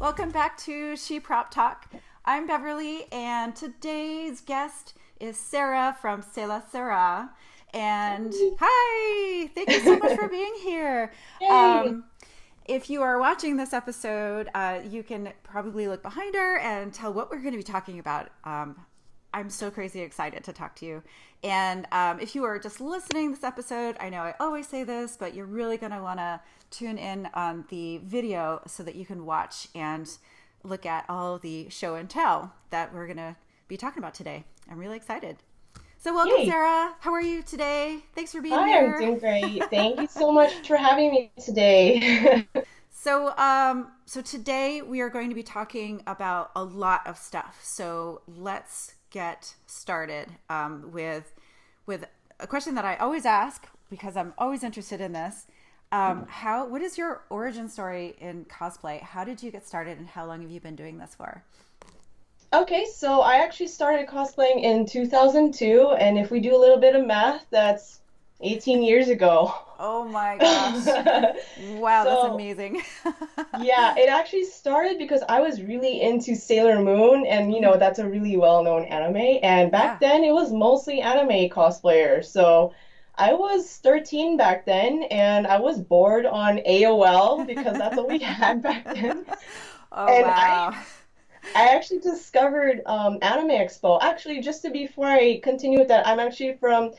Welcome back to ShePropTalk. I'm Beverly, and today's guest is Sara from Sara. And hi, thank you so much for being here. Yay! Um, if you are watching this episode, you can probably look behind her and tell what we're going to be talking about. I'm so crazy excited to talk to you. And if you are just listening this episode, I know I always say this, but you're really going to want to tune in on the video so that you can watch and look at all the show and tell that we're going to be talking about today. I'm really excited. So welcome, Yay! Sara. How are you today? Thanks for being Hi, I'm here. doing great. Thank you so much for having me today. So today we are going to be talking about a lot of stuff. So let's get started with a question that I always ask because I'm always interested in this. What is your origin story in cosplay? How did you get started, and how long have you been doing this for? Okay, so I actually started cosplaying in 2002, and if we do a little bit of math, that's 18 years ago. Oh my gosh! Wow, that's So, amazing. yeah, it actually started because I was really into Sailor Moon, and that's a really well-known anime. And back Yeah. then, it was mostly anime cosplayers. So I was 13 back then, and I was bored on AOL because that's what we had back then. Oh And wow. I actually discovered Anime Expo. Actually, just to before I continue with that, I'm actually from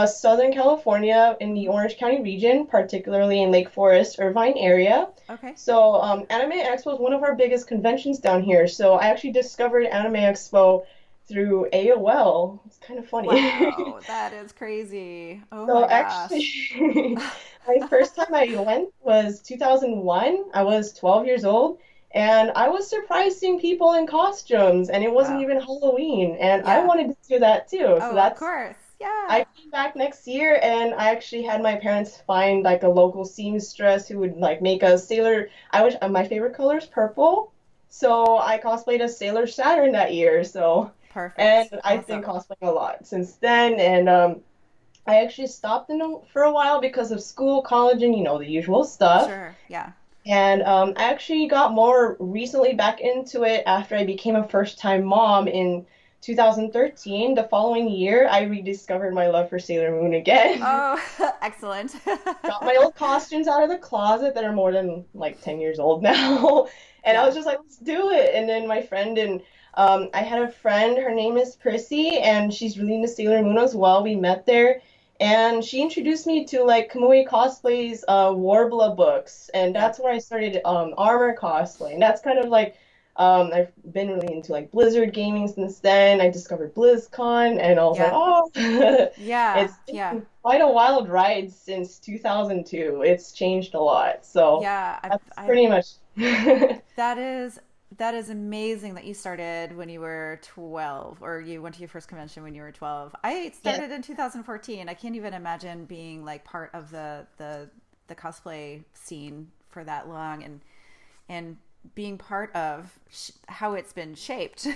Southern California in the Orange County region, particularly in Lake Forest, Irvine area. Okay. So Anime Expo is one of our biggest conventions down here. So I actually discovered Anime Expo through AOL. It's kind of funny. Wow, that is crazy. Oh So my actually, gosh. my first time I went was 2001. I was 12 years old, and I was surprised seeing people in costumes, and it wasn't Wow. even Halloween, and I Yeah. wanted to do that too. So Oh, of that's course. Yeah. I came back next year, and I actually had my parents find like a local seamstress who would like make a sailor. I wish my favorite color is purple, so I cosplayed as Sailor Saturn that year. So, and Perfect. I've been Awesome. cosplaying a lot since then, and I actually stopped for a while because of school, college, and the usual stuff. Sure. Yeah. And I actually got more recently back into it after I became a first-time mom in 2013. The following year, I rediscovered my love for Sailor Moon again. Oh, excellent. Got my old costumes out of the closet that are more than like 10 years old now. And I Yeah. was just like, let's do it. And then my friend and I had a friend, her name is Prissy, and she's really into Sailor Moon as well. We met there. And she introduced me to like Kamui Cosplay's worbla books. And Yeah. that's where I started armor cosplay. And that's kind of like I've been really into like Blizzard gaming since then. I discovered BlizzCon and I was like, Yeah. oh, Yeah. it's Yeah. been quite a wild ride since 2002. It's changed a lot. So Yeah. that's pretty much. That is that is amazing that you started when you were 12, or you went to your first convention when you were 12. I Yes. started in 2014. I can't even imagine being like part of the cosplay scene for that long, and being part of how it's been shaped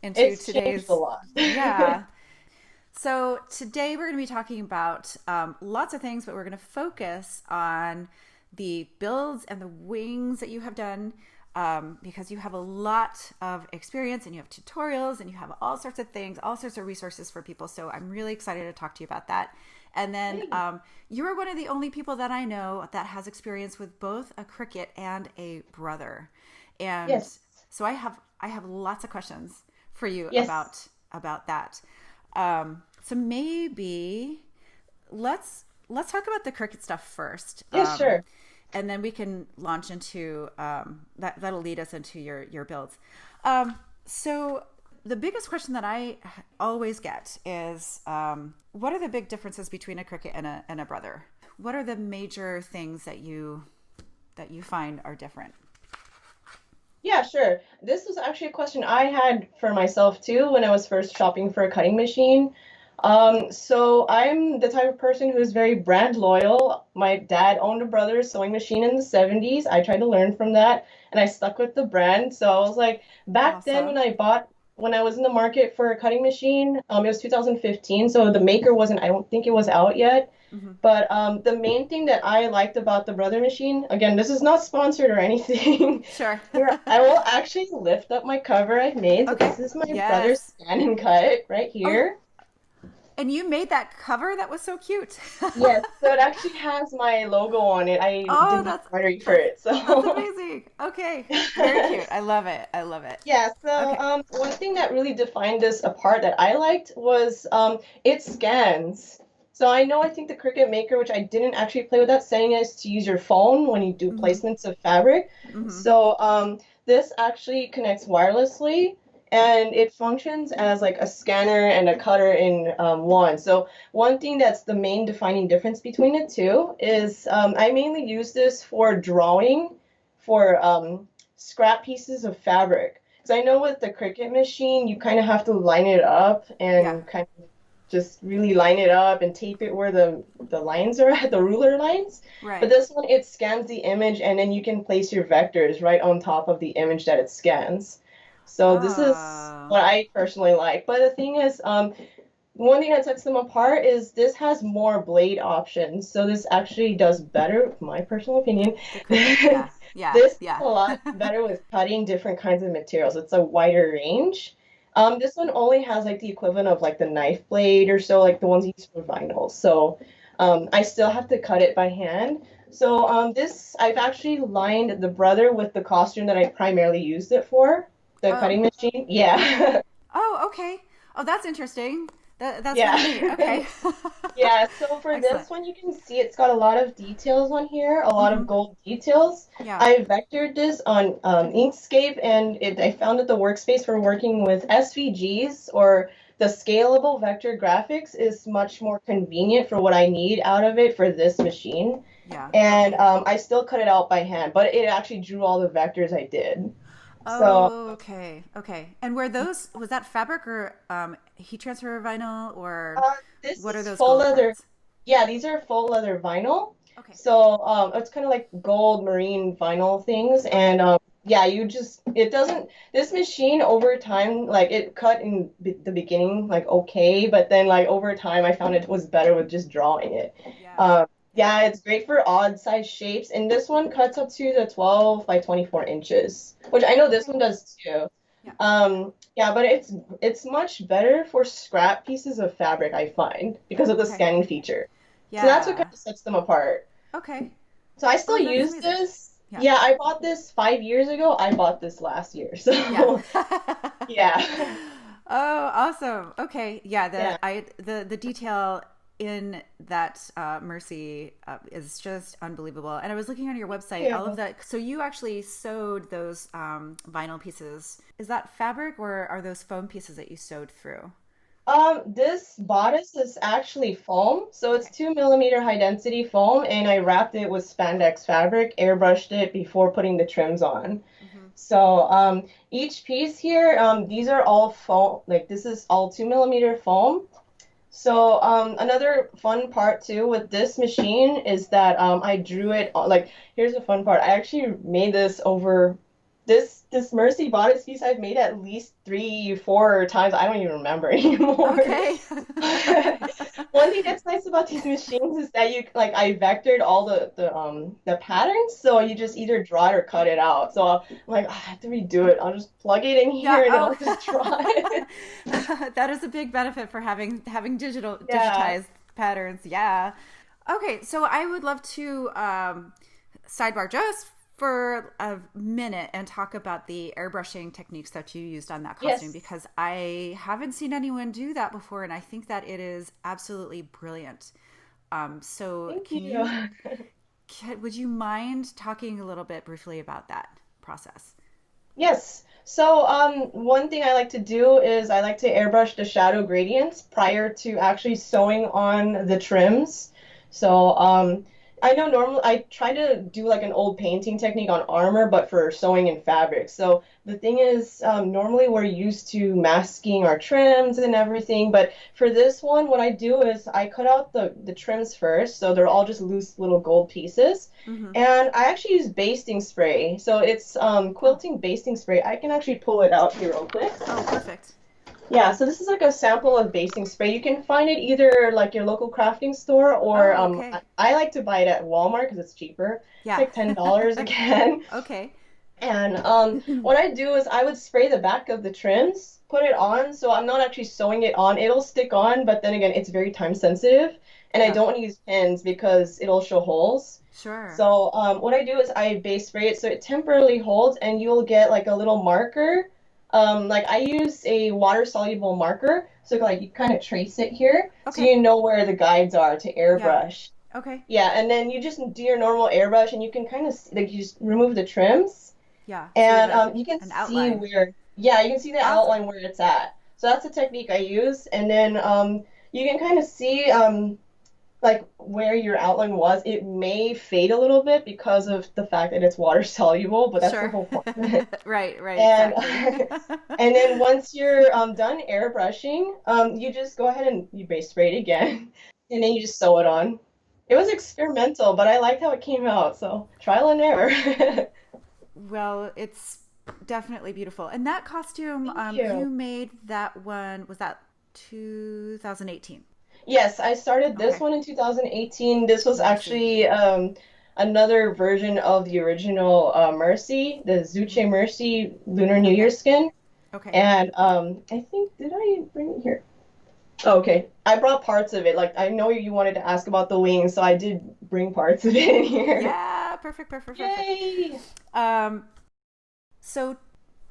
into It's changed a today's. lot. Yeah. So today we're going to be talking about lots of things, but we're going to focus on the builds and the wings that you have done, because you have a lot of experience and you have tutorials and you have all sorts of things, all sorts of resources for people. So I'm really excited to talk to you about that. And then Yay. you are one of the only people that I know that has experience with both a Cricut and a brother. And Yes. so I have lots of questions for you Yes. about that. So maybe let's talk about the Cricut stuff first, Yes, sure. and then we can launch into that'll lead us into your builds. So the biggest question that I always get is, what are the big differences between a Cricut and a brother? What are the major things that you find are different? Yeah, sure. This was actually a question I had for myself too when I was first shopping for a cutting machine. So I'm the type of person who's very brand loyal. My dad owned a brother's sewing machine in the 70s. I tried to learn from that and I stuck with the brand. So I was like, back then when Awesome. I bought when I was in the market for a cutting machine. It was 2015, so the maker wasn't, I don't think it was out yet. Hmm. But the main thing that I liked about the Brother machine, again, this is not sponsored or anything. Sure. Here, I will actually lift up my cover I've made. So Okay. this is my brother's Yes. scan and cut right Oh, here. and you made that cover? That was so cute. Yes, so it actually has my logo on it. I Oh, did the embroidery for it. that's So amazing. Okay. Very cute. I love it. I love it. yeah, so Okay. one thing that really defined this apart that I liked was it scans. So I know I think the Cricut Maker, which I didn't actually play with that setting, is to use your phone when you do Hmm. placements of fabric. Hmm. So this actually connects wirelessly and it functions as like a scanner and a cutter in one. So one thing that's the main defining difference between the two is I mainly use this for drawing for scrap pieces of fabric. Because I know with the Cricut machine, you kind of have to line it up Yeah. and kind of just really line it up and tape it where the lines are at, the ruler lines. But Right. this one, it scans the image and then you can place your vectors right on top of the image that it scans. So this is Oh. what I personally like. But the thing is, one thing that sets them apart is this has more blade options. So this actually does better, my personal opinion. The Cricut. Yeah. Yeah. This is Yeah. a lot better with cutting different kinds of materials. It's a wider range. This one only has like the equivalent of like the knife blade or so, like the ones used for vinyl. So I still have to cut it by hand. So this, I've actually lined the brother with the costume that I primarily used it for, the Oh. cutting machine. Okay. Yeah. Oh, okay. Oh, that's interesting. That's really neat. Yeah. Okay. Yeah, so for Excellent. this one, you can see it's got a lot of details on here, a lot Hmm. of gold details. Yeah. I vectored this on Inkscape, and I found that the workspace for working with SVGs or the scalable vector graphics is much more convenient for what I need out of it for this machine. Yeah. And Okay. I still cut it out by hand, but it actually drew all the vectors I did. So Oh, okay. Okay. And were those, was that fabric or heat transfer vinyl or this what are is those full gold leather. parts? Yeah, these are full leather vinyl. Okay. So it's kind of like gold marine vinyl things. Okay. And yeah, you just, it doesn't, this machine over time, like it cut in the beginning, like okay, but then like over time, I found it was better with just drawing it. Yeah. Um, Yeah. yeah, it's great for odd size shapes. And this one cuts up to the 12 by 24 inches, which I know this Okay. one does too. Yeah. Yeah, but it's much better for scrap pieces of fabric, I find, because of the Okay. scanning feature. So that's what kind Yeah. of sets them apart. Okay. So I still Oh, that's use amazing. this. Yeah. Yeah, I bought this 5 years ago. I bought this last year. Yeah. So yeah. Oh, awesome. Okay. Yeah, Yeah. the detail in that Mercy is just unbelievable. And I was looking on your website, all of Yeah. that. So you actually sewed those vinyl pieces. Is that fabric or are those foam pieces that you sewed through? This bodice is actually foam, so it's Okay. 2 millimeter high density foam, and I wrapped it with spandex fabric, airbrushed it before putting the trims on. Hmm. So each piece here, these are all foam, like this is all 2 millimeter foam. So another fun part too with this machine is that I drew it like here's the fun part. I actually made this over this Mercy bodice piece I've made at least 3, 4 times. I don't even remember anymore. Okay. One thing that's nice about these machines is that you like I vectored all the patterns, so you just either draw it or cut it out. So I'm like, "Ah, I have to redo it. I'll just plug it in Yeah. here and then I'll just draw Oh, it." that is a big benefit for having Yeah. digitized patterns. Yeah. Okay, so I would love to sidebar just for a minute and talk about the airbrushing techniques that you used on that costume Yes. because I haven't seen anyone do that before, and I think that it is absolutely brilliant. So Thank you. would you mind talking a little bit briefly about that process? Yes. So, one thing I like to do is I like to airbrush the shadow gradients prior to actually sewing on the trims. So, I know normally I try to do like an old painting technique on armor, but for sewing in fabric. So the thing is, normally we're used to masking our trims and everything, but for this one, what I do is I cut out the trims first, so they're all just loose little gold pieces. Mm-hmm. And I actually use basting spray. So it's Oh, quilting basting spray. I can actually pull it out here real quick. oh, perfect. Yeah, so this is like a sample of basting spray. You can find it either like your local crafting store or Oh, okay. I like to buy it at Walmart because it's cheaper. It's Yeah. like $10 again. Okay. And what I do is I would spray the back of the trims, put it on, so I'm not actually sewing it on. It'll stick on, but then again, it's very time sensitive, and I Yeah. don't want to use pins because it'll show holes. Sure. So what I do is I base spray it so it temporarily holds, and you'll get like a little marker. Like I use a water soluble marker, so like you kind of trace it here, so Okay. you know where the guides are to Yeah. airbrush. Okay. Yeah, and then you just do your normal airbrush, and you can kind of like you just remove the trims, Yeah. So you have and you can an see outline. where, yeah, you can see the Awesome. outline where it's at. So that's the technique I use, and then you can kind of see like where your outline was. It may fade a little bit because of the fact that it's water soluble, but that's the Sure. whole point. Right, right, And exactly. and then once you're done airbrushing, you just go ahead and you base spray it again, and then you just sew it on. It was experimental, but I liked how it came out, so trial and error. Well, it's definitely beautiful. And that costume, Thank you you. made that one, was that 2018? Yes, I started this Okay. one in 2018. This was Mercy. actually another version of the original Mercy, the Hmm. Zhuque Mercy Lunar New Year Okay. skin. Okay. And I think, did I bring it here? Oh, okay. I brought parts of it. Like, I know you wanted to ask about the wings, so I did bring parts of it in here. Yeah, perfect, perfect, perfect. Yay! Um, so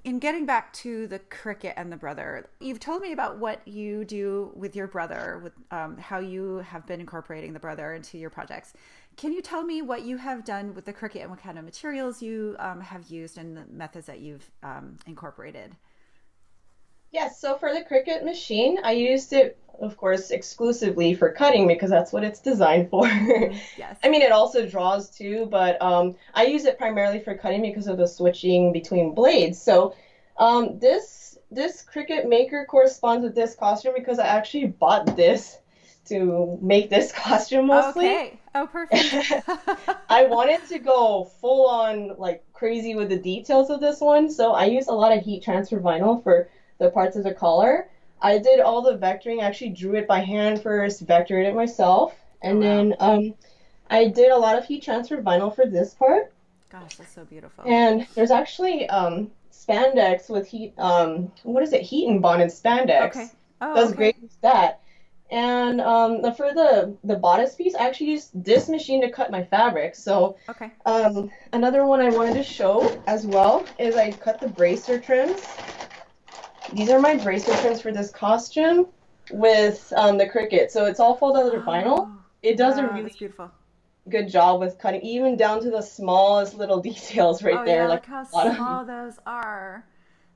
in getting back to the Cricut and the brother, you've told me about what you do with your brother, with how you have been incorporating the brother into your projects. Can you tell me what you have done with the Cricut and what kind of materials you have used and the methods that you've incorporated? Yes, so for the Cricut machine, I used it, of course, exclusively for cutting because that's what it's designed for. Mm-hmm. Yes. I mean, it also draws too, but I use it primarily for cutting because of the switching between blades. So this Cricut Maker corresponds with this costume because I actually bought this to make this costume mostly. Okay. Oh, perfect. I wanted to go full on like crazy with the details of this one, so I used a lot of heat transfer vinyl for the parts of the collar. I did all the vectoring, I actually drew it by hand first, vectored it myself, Oh, and wow. then I did a lot of heat transfer vinyl for this part. Gosh, that's so beautiful. And there's actually spandex with heat what is it? Heat and bonded Okay. spandex. Oh, Does okay. great with that. And for the bodice piece, I actually used this machine to cut my fabric. So Okay. another one I wanted to show as well is I cut the bracer trims. These are my bracer trims for this costume with the Cricut. So it's all folded out vinyl. Oh, It does a wow. really That's beautiful. good job with cutting, even down to the smallest little details right Oh, there, yeah. like Look how bottom. small those are.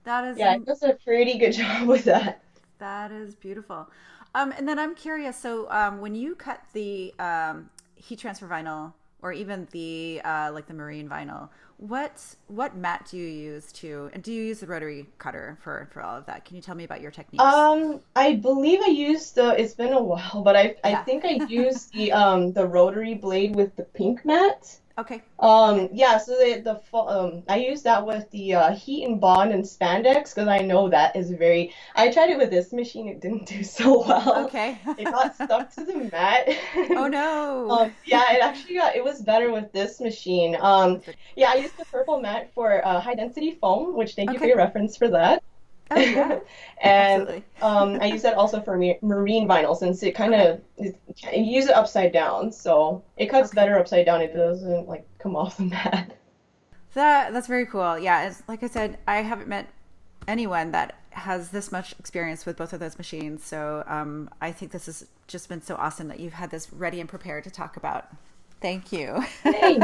That is Yeah, it does a pretty good job with that. that is beautiful. And then I'm curious. So, when you cut the heat transfer vinyl, or even the like the marine vinyl, what mat do you use to? And do you use the rotary cutter for all of that? Can you tell me about your techniques? I believe I used it's been a while, but I Yeah. think I used the rotary blade with the pink mat. Okay. Okay. Yeah, so I used that with the heat and bond and spandex because I know that is very. I tried it with this machine, it didn't do so well. Okay. It got stuck to the mat. Oh no. Yeah, it was better with this machine. With the Yeah, I used the purple mat for high density foam, which thank you for okay. your reference for that. Oh yeah. And Absolutely. I use that also for marine vinyl since it kind Okay. of you use it upside down, so it cuts Okay. better upside down. It doesn't like come off the mat. That's very cool. Yeah, it's like I said, I haven't met anyone that has this much experience with both of those machines. So I think this has just been so awesome that you've had this ready and prepared to talk about. Thank you. Yay!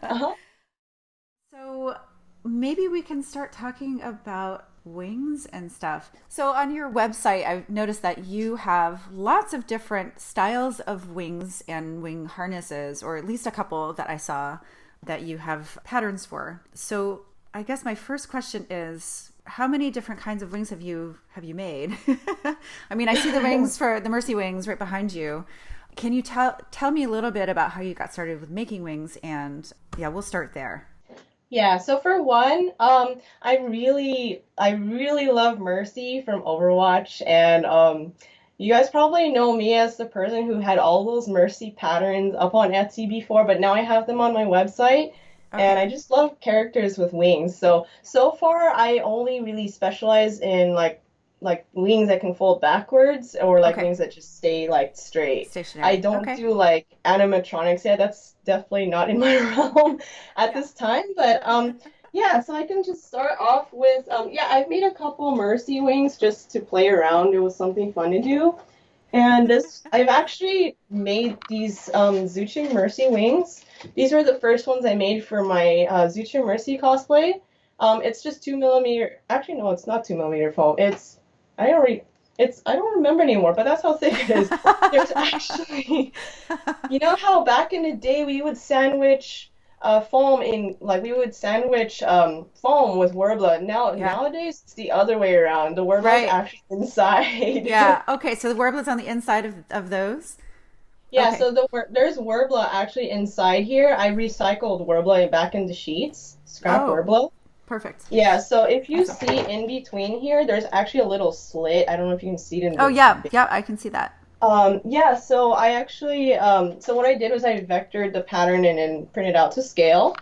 Uh-huh. So maybe we can start talking about wings and stuff. So on your website, I've noticed that you have lots of different styles of wings and wing harnesses, or at least a couple that I saw that you have patterns for. So I guess my first question is, how many different kinds of wings have you made? I mean, I see the wings for the Mercy wings right behind you. Can you tell me a little bit about how you got started with making wings? And yeah, we'll start there. Yeah, so for one, I really love Mercy from Overwatch, and you guys probably know me as the person who had all those Mercy patterns up on Etsy before, but now I have them on my website, and I Okay. just love characters with wings. So far, I only really specialize in like wings that can fold backwards or like Okay. wings that just stay like straight. I Stationary. don't Okay. do like animatronics yet. That's definitely not in my realm at Yeah. this time. But yeah, so I can just start off with yeah, I've made a couple Mercy wings just to play around. It was something fun to do. And this I've actually made these Zhuque Mercy wings. These were the first ones I made for my Zhuque Mercy cosplay. It's just 2 millimeter. Actually, no, it's not 2 millimeter foam. I already I don't remember anymore, but that's how thick it is. There's actually, you know how back in the day we would sandwich foam in like we would sandwich foam with worbla. Yeah. Nowadays it's the other way around. The worbla is Right. actually inside. Yeah. Okay. So the warbler's on the inside of those. Yeah, Okay. so there's worbla actually inside here. I recycled worbla back into sheets, scrap Oh, worbla. perfect. Yeah, so if you Awesome. see in between here, there's actually a little slit. I don't know if you can see it in Oh, the yeah. Yeah. I can see that. yeah, so I actually, so what I did was I vectored the pattern and then printed out to scale.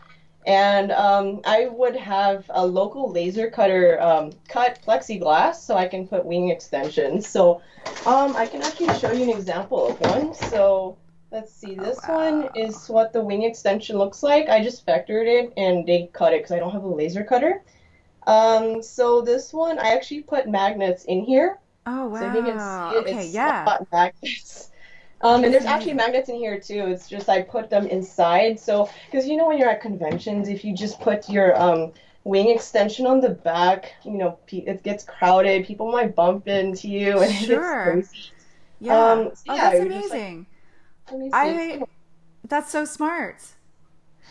And I would have a local laser cutter cut plexiglass so I can put wing extensions. So I can actually show you an example of one. So let's see, Oh, this one wow. is what the wing extension looks like. I just vectored it and they cut it because I don't have a laser cutter. So this one, I actually put magnets in here. Oh, So if you can see wow. it, Okay. it's Yeah. spot magnets. And That's there's actually amazing. magnets in here too. It's just I put them inside. So, because you know when you're at conventions, if you just put your wing extension on the back, you know, it gets crowded. People might bump into you, and it gets Sure. crazy. Yeah. So Oh, yeah, that's I would just like amazing. let me see. It's I, that's so smart.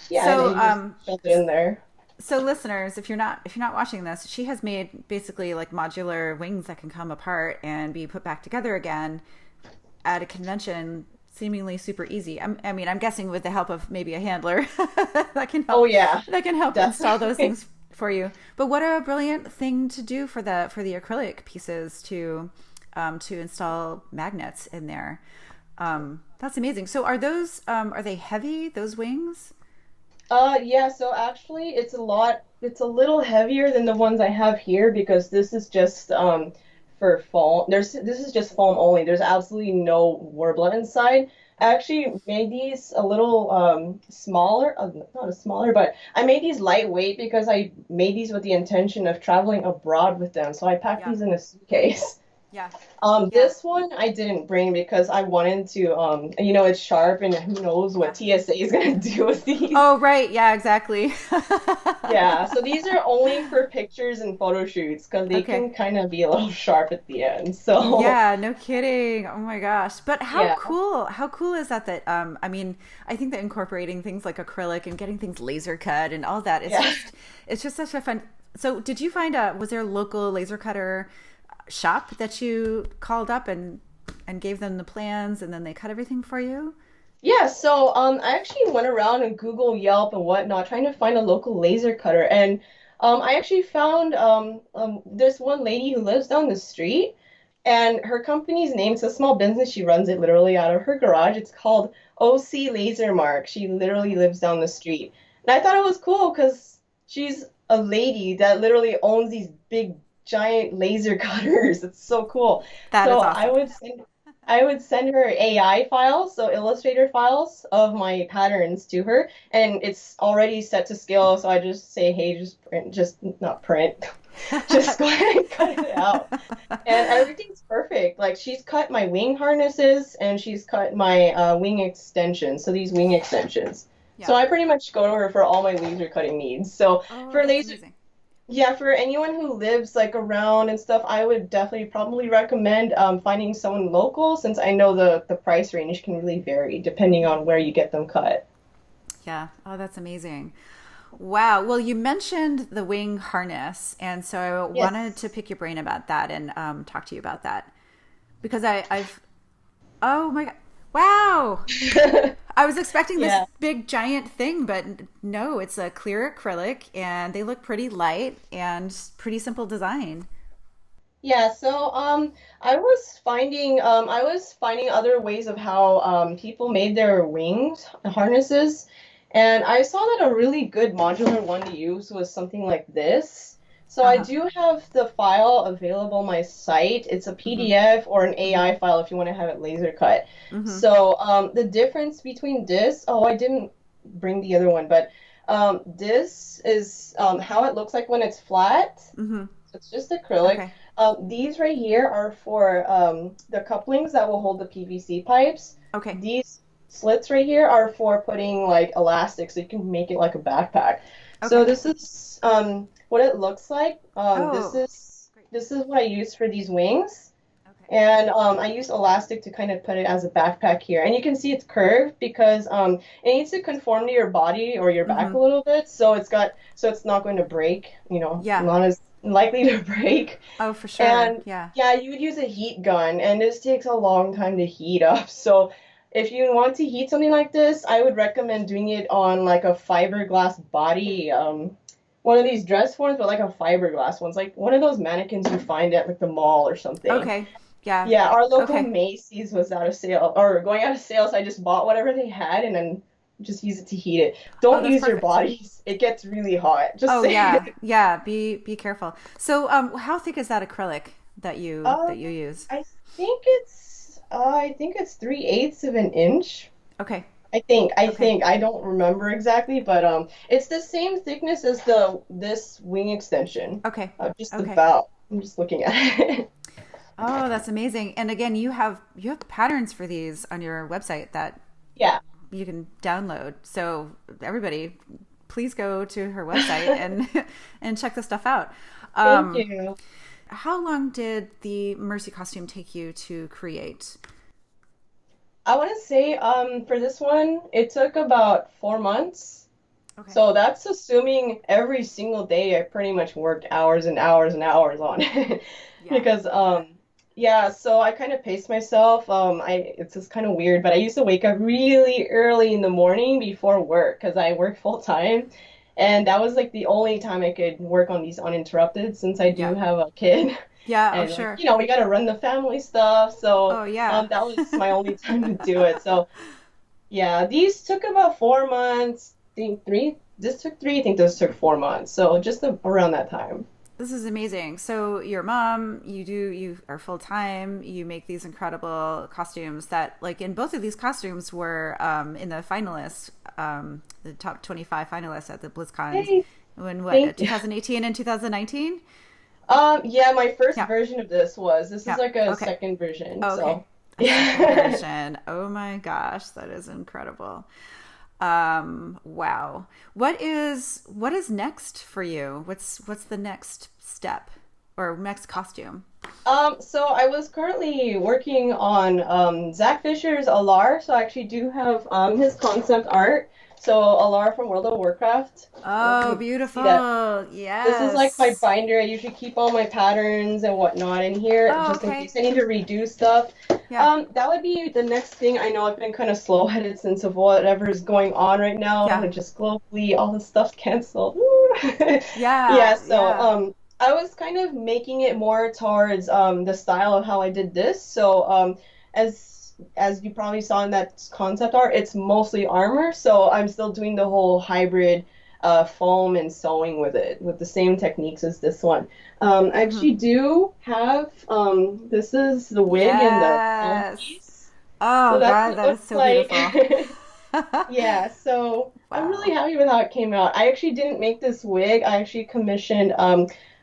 yeah, and So, then you just shove it in there. so listeners, if you're not watching this, she has made basically like modular wings that can come apart and be put back together again at a convention, seemingly super easy. I mean, I'm guessing with the help of maybe a handler that can Oh help yeah, install those definitely. things for you. But what a brilliant thing to do for the acrylic pieces to install magnets in there. That's amazing. So are they heavy, those wings? Yeah, so actually it's a little heavier than the ones I have here because this is just for foam. This is just foam only. There's absolutely no warbler inside. I actually made these a little smaller, not a smaller, but I made these lightweight because I made these with the intention of traveling abroad with them. So I packed Yeah. these in a suitcase. Yeah. Yeah. This one I didn't bring because I wanted to, you know, it's sharp and who knows Yeah. what TSA is gonna do with these. Oh, right. Yeah, exactly. Yeah, so these are only for pictures and photo shoots because they Okay. can kind of be a little sharp at the end. So, Yeah, no kidding. Oh my gosh. But yeah. how cool is that I mean, I think that incorporating things like acrylic and getting things laser cut and all that, Yeah. it's just such a fun. So, did you find was there a local laser cutter shop that you called up and gave them the plans and then they cut everything for you? Yeah, so I actually went around and Google, Yelp, and whatnot, trying to find a local laser cutter, and I actually found there's one lady who lives down the street, and her company's name, it's a small business. She runs it literally out of her garage. It's called OC Laser Mark. She literally lives down the street, and I thought it was cool because she's a lady that literally owns these big giant laser cutters. It's so cool. That So is awesome. I would send her AI files, so Illustrator files of my patterns to her, and it's already set to scale. So I just say, hey, just print, just not print, just go ahead and cut it out, and everything's perfect. Like she's cut my wing harnesses and she's cut my wing extensions. So these wing extensions. So Yeah. I pretty much go to her for all my laser cutting needs. So Oh, for that's laser amazing. Yeah, for anyone who lives like around and stuff, I would definitely probably recommend finding someone local since I know the price range can really vary depending on where you get them cut. Yeah. Oh, that's amazing. Wow. Well, you mentioned the wing harness, and so I wanted Yes. to pick your brain about that and talk to you about that because I've oh my god, wow! I was expecting this Yeah. big giant thing, but no, it's a clear acrylic, and they look pretty light and pretty simple design. Yeah, so I was finding other ways of how people made their wings harnesses, and I saw that a really good modular one to use was something like this. So Uh I huh. do have the file available on my site. It's a Mm-hmm. PDF or an Mm-hmm. AI file if you want to have it laser cut. Mm-hmm. So the difference between this, oh, I didn't bring the other one, but this is how it looks like when it's flat. Mm-hmm. So it's just acrylic. Okay. These right here are for the couplings that will hold the PVC pipes. Okay. These slits right here are for putting like elastic so you can make it like a backpack. So Okay. this is what it looks like. Oh, great. This is what I use for these wings. Okay. And I use elastic to kind of put it as a backpack here. And you can see it's curved because it needs to conform to your body or your back Mm-hmm. a little bit. So it's not going to break, Yeah. not as likely to break. Oh, for sure. And Yeah. yeah, you would use a heat gun, and this takes a long time to heat up. So if you want to heat something like this, I would recommend doing it on like a fiberglass body, one of these dress forms, but like a fiberglass ones, like one of those mannequins you find at like the mall or something. Okay. Yeah. Yeah, our local Okay. Macy's was out of sale or going out of sale, so I just bought whatever they had and then just use it to heat it. Oh, Don't that's use your perfect. bodies. It gets really hot. Just Oh say. yeah, yeah. Be careful. So, how thick is that acrylic that you use? I I think it's 3/8 of an inch. Okay, I okay, think I don't remember exactly, but it's the same thickness as the this wing extension. okay, Just okay. about. I'm just looking at it. Oh, that's amazing. And again, you have patterns for these on your website that Yeah. you can download. So everybody, please go to her website and and check this stuff out. Thank Um, you. how long did the Mercy costume take you to create? I want to say for this one, it took about 4 months. Okay. So that's assuming every single day I pretty much worked hours and hours and hours on it. Yeah, Because I bet. yeah, so I kind of pace myself. It's just kind of weird, but I used to wake up really early in the morning before work because I work full time. And that was like the only time I could work on these uninterrupted since I Yeah, do have a kid. yeah. Oh, And like, sure. we got to run the family stuff. So Oh, yeah. that was my only time to do it. So yeah, these took about 4 months. I think three. This took three. I think this took 4 months. So just around that time. This is amazing. So your mom, you are full time. You make these incredible costumes that, like in both of these costumes, were in the finalists, the top 25 finalists at the BlizzCons. Hey, When what, thank you. 2018 and 2019? Yeah, my first Yeah, version of this is yeah. like a Okay. second version. Oh, okay. So A second yeah. version. Oh my gosh, that is incredible. Wow. What is next for you? What's the next step or next costume? So I was currently working on Zach Fisher's Alar, so I actually do have his concept art. So Alar from World of Warcraft. I don't know if Oh, you see that. beautiful. This is like my Yes. binder. I usually keep all my patterns and whatnot in here Oh, just in okay. case I need to redo stuff. Yeah. That would be the next thing. I know I've been kind of slow-headed since of whatever is going on right now, Yeah. and just globally all the stuff's canceled. Yeah, Yeah. so Yeah. I was kind of making it more towards the style of how I did this. So as you probably saw in that concept art, it's mostly armor. So I'm still doing the whole hybrid foam and sewing with it with the same techniques as this one. I Hmm. actually do have this is the wig and the helm Yes. piece. So Oh that's God, what it that is looks so like. beautiful. Yeah, so I'm really Wow. happy with how it came out. I actually didn't make this wig. I actually commissioned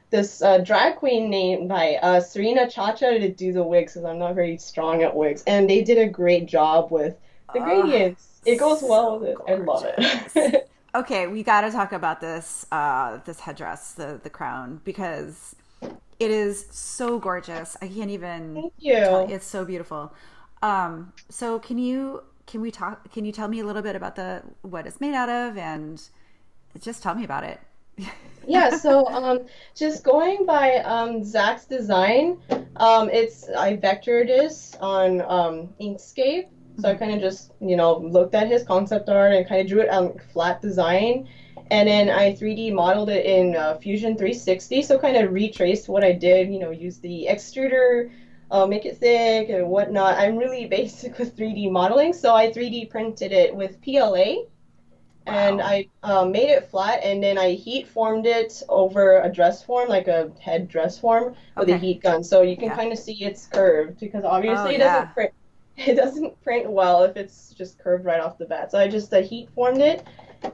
this drag queen named by Serena Chacha to do the wigs because I'm not very strong at wigs, and they did a great job with the Oh, gradients. It goes well so with it. I love gorgeous. it. Okay, we got to talk about this headdress, the crown, because it is so gorgeous. I can't even Thank tell. you. It's so beautiful. So can you tell me a little bit about the what it's made out of, and just tell me about it. Yeah, so just going by Zach's design, I vectored this on Inkscape. So I Mhm. kind of just, looked at his concept art and kind of drew it on flat design. And then I 3D modeled it in Fusion 360. So kind of retraced what I did, use the extruder, make it thick and whatnot. I'm really basic with 3D modeling. So I 3D printed it with PLA and Wow. I made it flat, and then I heat formed it over a dress form, like a head dress form, with a Okay. heat gun, so you can Yeah. kind of see it's curved because Oh obviously it doesn't yeah. print. It doesn't print well if it's just curved right off the bat. So I just heat formed it,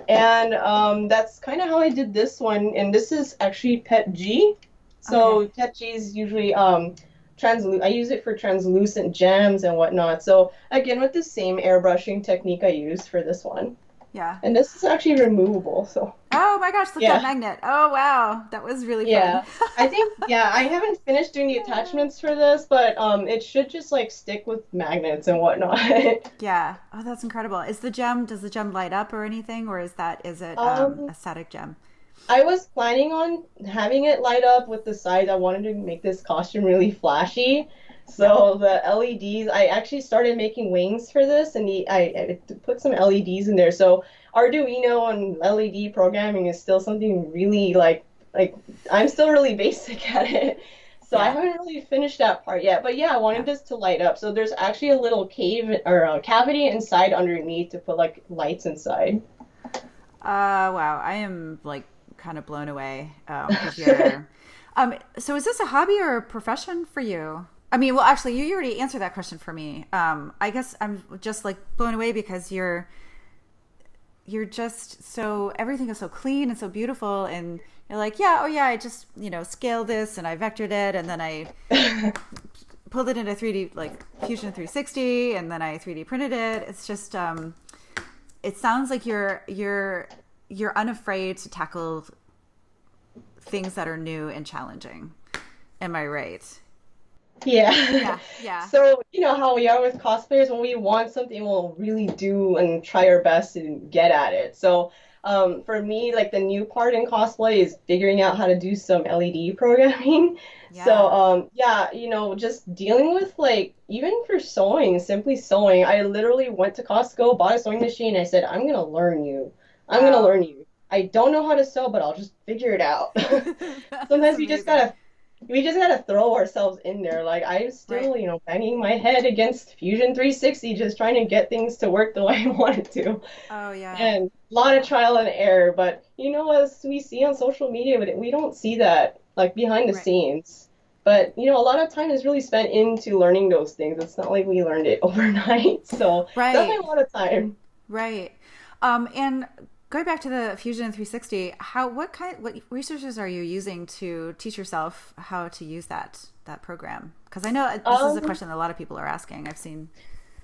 and that's kind of how I did this one. And this is actually PET G. Okay. So PET G is usually I use it for translucent gems and whatnot. So again, with the same airbrushing technique I used for this one. Yeah. And this is actually removable, so Oh my gosh, look at that yeah, magnet. Oh wow. That was really fun. yeah. I think yeah, I haven't finished doing the attachments for this, but it should just like stick with magnets and whatnot. Yeah. Oh, that's incredible. Does the gem light up or anything, or is it Um, a static gem? I was planning on having it light up with the sides. I wanted to make this costume really flashy. Yeah. So the LEDs, I actually started making wings for this, and I put some LEDs in there. So Arduino and LED programming is still something really like I'm still really basic at it. So I Yeah. haven't really finished that part yet. But yeah, I Yeah. wanted this to light up. So there's actually a little cave or a cavity inside underneath to put like lights inside. Wow. I am like kind of blown away to hear. So is this a hobby or a profession for you? I mean, well, actually, you already answered that question for me. I guess I'm just like blown away because you're just so everything is so clean and so beautiful, and you're like, yeah, oh yeah, I just scaled this and I vectored it, and then I pulled it into 3D like Fusion 360, and then I 3D printed it. It's just it sounds like you're unafraid to tackle things that are new and challenging. Am I right? Yeah. Yeah, yeah, So, you know how we are with cosplayers, when we want something, we'll really do and try our best to get at it. So, for me, like the new part in cosplay is figuring out how to do some LED programming. So, yeah. yeah, just dealing with like, even for sewing, simply sewing, I literally went to Costco, bought a sewing machine. I said, I'm gonna learn you. I'm gonna Wow. learn you. I don't know how to sew, but I'll just figure it out. That is Sometimes amazing. we just gotta throw ourselves in there. Like I'm Right. still, banging my head against Fusion 360, just trying to get things to work the way I want it to. Oh yeah. And a lot of Yeah. trial and error. But as we see on social media, we don't see that like behind the Right. scenes. Right. But a lot of time is really spent into learning those things. It's not like we learned it overnight. So Right. definitely a lot of time. Right. And going back to the Fusion 360, what resources are you using to teach yourself how to use that program? Because I know this is a Um, question that a lot of people are asking. I've seen.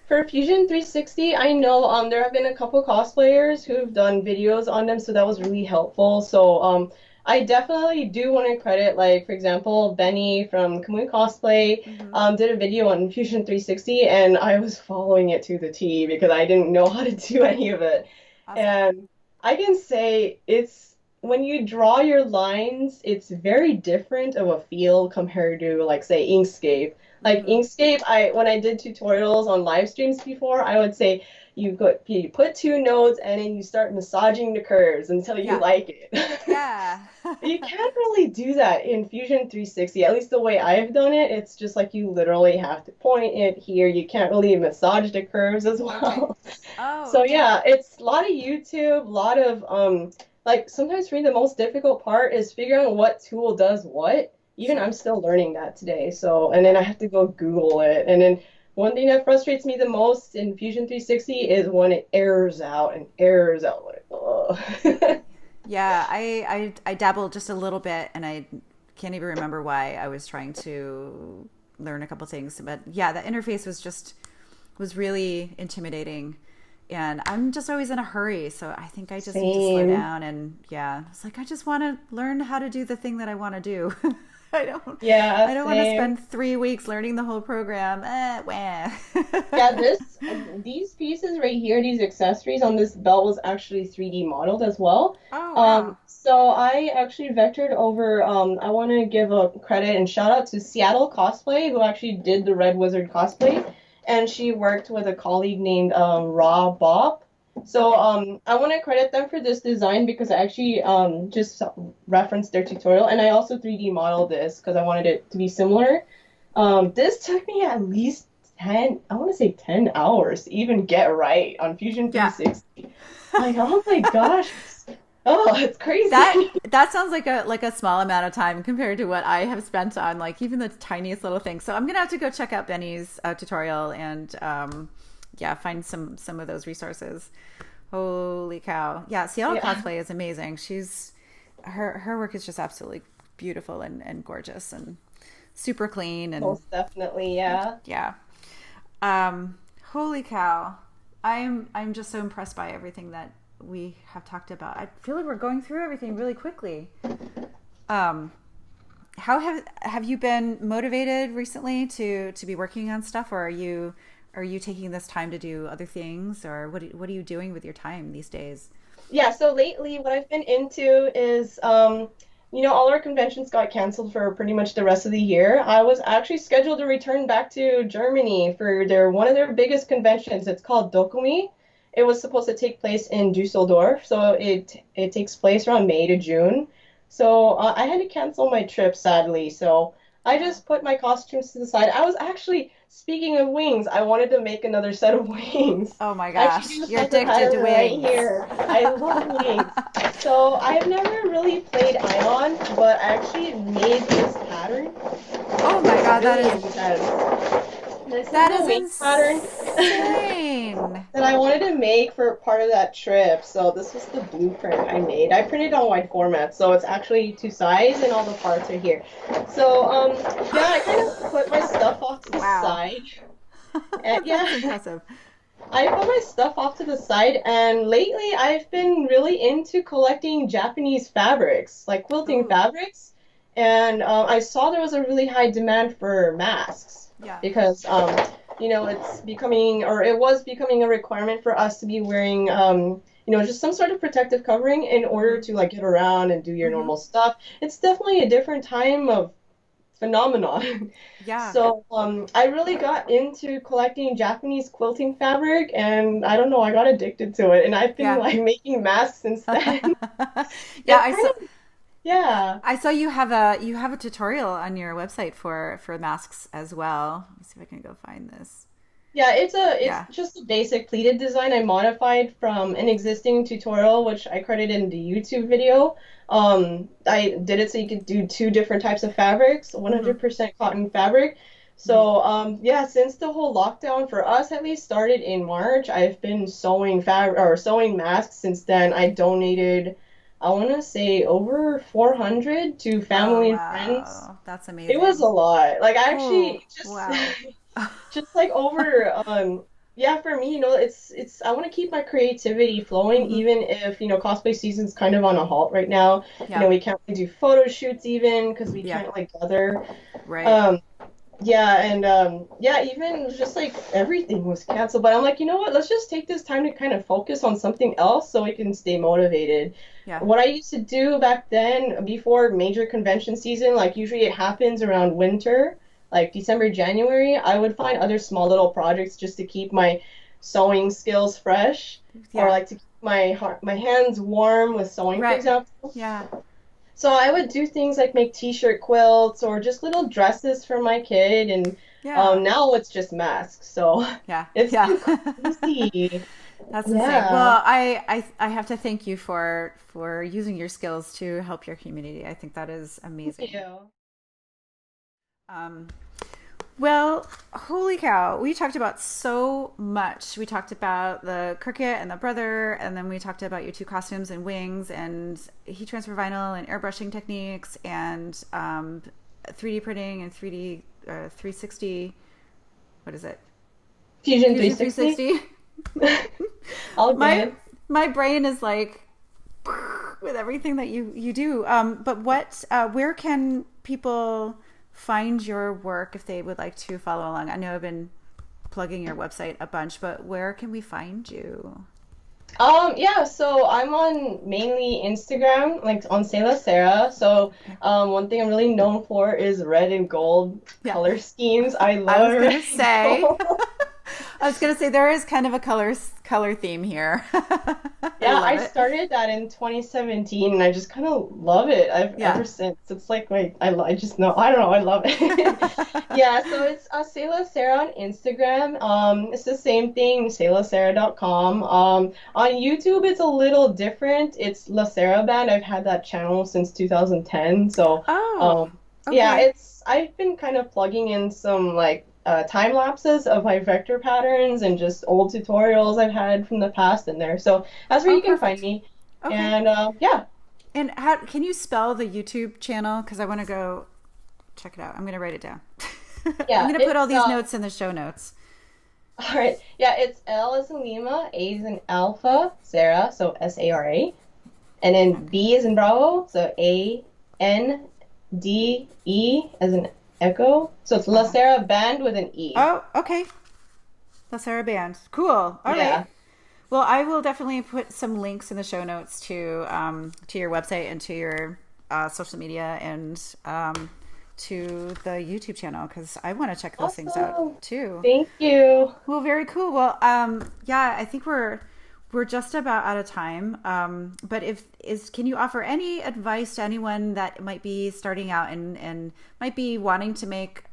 For Fusion 360, I know there have been a couple cosplayers who've done videos on them, so that was really helpful. So I definitely do want to credit, like for example, Benny from Kamui Cosplay Hmm. did a video on Fusion 360, and I was following it to the T because I didn't know how to do any of it. Awesome. And I can say it's when you draw your lines, it's very different of a feel compared to like say Inkscape. Like Hmm. Inkscape, I when I did tutorials on live streams before, I would say you put two nodes and then you start massaging the curves until you Yeah. like it. Yeah. You can't really do that in Fusion 360, at least the way Okay. I've done it. It's just like you literally have to point it here. You can't really massage the curves as Okay. well. Oh, So okay. yeah, it's a lot of YouTube, a lot of like sometimes for me the most difficult part is figuring out what tool does what. Even I'm Sure. still learning that today. So and then Yeah. I have to go Google it. And then one thing that frustrates me the most in Fusion 360 is when it errors out and errors out like, ugh. Yeah. I dabbled just a little bit, and I can't even remember why I was trying to learn a couple things. But yeah, the interface was really intimidating. and I'm just always in a hurry. So I think I just need to slow Same. down. And yeah, it's like I just want to learn how to do the thing that I want to do. I don't Yeah, I don't want to same. spend 3 weeks learning the whole program. Yeah, these pieces right here, these accessories on this belt was actually 3D modeled as well. Oh wow. So I actually vectored over, I want to give a credit and shout out to Seattle Cosplay, who actually did the Red Wizard cosplay, and she worked with a colleague named Raw Bob. So Okay. I want to credit them for this design because I actually just referenced their tutorial, and I also 3D modeled this because I wanted it to be similar. This took me at least 10, I want to say 10 hours to even get right on Fusion Yeah. 360. Like, oh my gosh. Oh, it's That crazy. that sounds like a small amount of time compared to what I have spent on like even the tiniest little thing. So I'm gonna have to go check out Benny's tutorial and yeah, find some of those resources. Holy cow! Yeah, Seattle Yeah, Cosplay is amazing. She's her work is just absolutely beautiful and gorgeous and super clean and most definitely. Yeah. yeah. Holy cow! I'm just so impressed by everything that we have talked about. I feel like we're going through everything really quickly. Um, how have you been motivated recently to be working on stuff, or are you taking this time to do other things, or what are you doing with your time these days? Yeah, so lately what I've been into is all our conventions got canceled for pretty much the rest of the year. I was actually scheduled to return back to Germany for their one of their biggest conventions. It's called Dokumi. It was supposed to take place in Dusseldorf, so it takes place around May to June. So I had to cancel my trip sadly. So I just put my costumes to the side. I was actually speaking of wings, I wanted to make another set of wings. Oh my I actually gosh, do you're have the addicted to pattern right wings. here. I love wings. So I've never really played Ion, but I actually made this pattern. Oh my It's god, really intense. This is that the is wing pattern insane. that I wanted to make for part of that trip. So this was the blueprint I made. I printed on wide format, so it's actually to size and all the parts are here. So yeah, I kind of put my stuff off to the Wow. side. And That's yeah, impressive. I put my stuff off to the side, and lately I've been really into collecting Japanese fabrics, like quilting Ooh, fabrics. And I saw there was a really high demand for masks yeah. because, it's becoming, or it was becoming a requirement for us to be wearing, just some sort of protective covering in order Mm-hmm. to like get around and do your Mm-hmm. normal stuff. It's definitely a different time of phenomenon. Yeah. So I really got into collecting Japanese quilting fabric, and I don't know, I got addicted to it, and I've been Yeah. like making masks since then. Yeah, It's kind of yeah. I saw you have a tutorial on your website for masks as well. Let me see if I can go find this. Yeah, it's Yeah. just a basic pleated design I modified from an existing tutorial, which I credited in the YouTube video. I did it so you could do two different types of fabrics, Mm-hmm. 100% cotton fabric. Mm-hmm. So, yeah, since the whole lockdown for us at least started in March, I've been sewing fabric or sewing masks since then. I donated, I want to say over 400 to Oh family and friends. wow. That's It was amazing. a lot. Like I Oh actually just wow. just like over yeah, for me, it's I want to keep my creativity flowing Mm-hmm. even if, cosplay season's kind of on a halt right now. Yeah. We can't really do photo shoots even because we Yeah. can't like gather. Right. Um yeah, and yeah, even just like everything was canceled, but I'm like, you know what? Let's just take this time to kind of focus on something else so we can stay motivated. Yeah. What I used to do back then, before major convention season, like usually it happens around winter, like December, January, I would find other small little projects just to keep my sewing skills fresh, or Yeah. like to keep my hands warm with sewing, for Right. example. Yeah. So I would do things like make t-shirt quilts or just little dresses for my kid, and Yeah. now it's just masks. So Yeah. it's Yeah. been crazy. That's insane. Yeah. Well, I have to thank you for using your skills to help your community. I think that is Thank amazing. you. Um, well, holy cow. We talked about so much. We talked about the Cricut and the brother, and then we talked about your two costumes and wings and heat transfer vinyl and airbrushing techniques and 3D printing and 3D 360. What is it? Fusion Fusion 360. 360. All my good. my brain is like with everything that you do. But where can people find your work if they would like to follow along? I know I've been plugging your website a bunch, but where can we find you? Yeah, so I'm on mainly Instagram, like on Sara. So, Okay. one thing I'm really known for is red and gold Yeah. color schemes. I I was love red gonna and say, gold. I was gonna say there is kind of a color theme here. I Yeah, love I it. started that in 2017 and I just kind of love it. I've Yeah. ever since. It's like I just know, I don't know, I love it. Yeah, so it's Sara on Instagram. It's the same thing, SaraSara.com. On YouTube it's a little different. It's La Sara Band. I've had that channel since 2010. So, Oh, um yeah, okay. I've been kind of plugging in some like time lapses of my vector patterns and just old tutorials I've had from the past in there. So that's where Oh, you can find perfect. me. Okay. And yeah, And how can you spell the YouTube channel? Because I want to go check it out. I'm going to write it down. I'm yeah, going to put all it's these notes in the show notes. all right. Yeah, it's L as in Lima, A as in Alpha, Sara, so Sara, and then Okay. B as in Bravo, so ANDE as in Echo. So it's La Uh-huh. Sara Band with an E. Oh, okay. The Sarah Band. Cool. All right. Yeah. Well, I will definitely put some links in the show notes to your website and to your social media and to the YouTube channel because I want to check those things out Awesome. too. Thank you. Well, very cool. Well, yeah, I think we're just about out of time. But can you offer any advice to anyone that might be starting out and might be wanting to make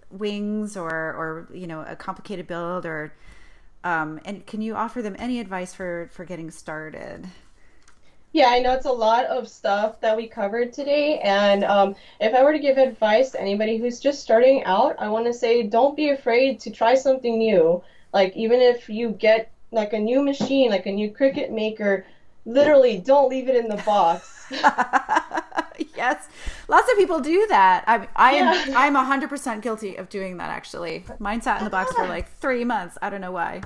wings or a complicated build or and can you offer them any advice for getting started? Yeah, I know it's a lot of stuff that we covered today. And if I were to give advice to anybody who's just starting out, I want to say don't be afraid to try something new. Like, even if you get like a new machine, like a new Cricut maker, literally don't leave it in the box. Yes, lots of people do that. I'm Yeah. I'm 100% guilty of doing that actually. Mine sat in the box for like 3 months. I don't know why.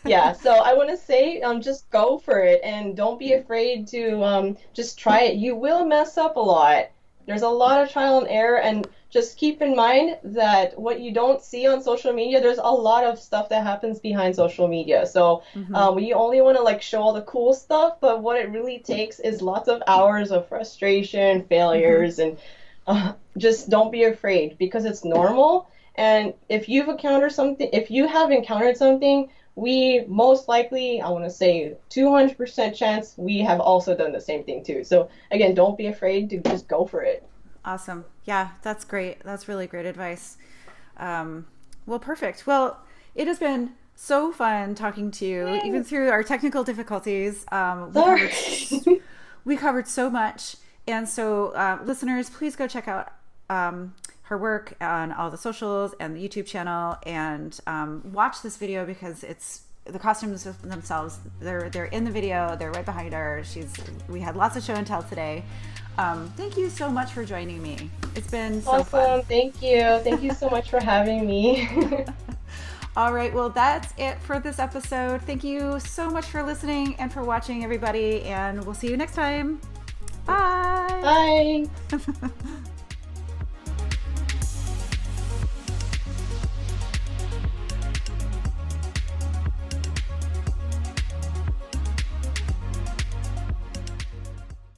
Yeah, so I want to say, just go for it and don't be afraid to just try it. You will mess up a lot. There's a lot of trial and error, and just keep in mind that what you don't see on social media, there's a lot of stuff that happens behind social media. So Hmm. we only want to like show all the cool stuff, but what it really takes is lots of hours of frustration, Hmm. failures, and just don't be afraid because it's normal. And if you have encountered something, we most likely, I want to say 200% chance we have also done the same thing too. So again, don't be afraid to just go for it. Awesome. Yeah, that's great. That's really great advice. Well, perfect. Well, it has been so fun talking to you, even Yay. through our technical difficulties. Sorry. We covered so much, and so listeners, please go check out her work on all the socials and the YouTube channel, and watch this video because it's the costumes themselves. They're in the video. They're right behind her. We had lots of show and tell today. Thank you so much for joining me. It's been so fun. Awesome. Thank you. Thank you so much for having me. All right, well, that's it for this episode. Thank you so much for listening and for watching, everybody, and we'll see you next time. Bye. Bye.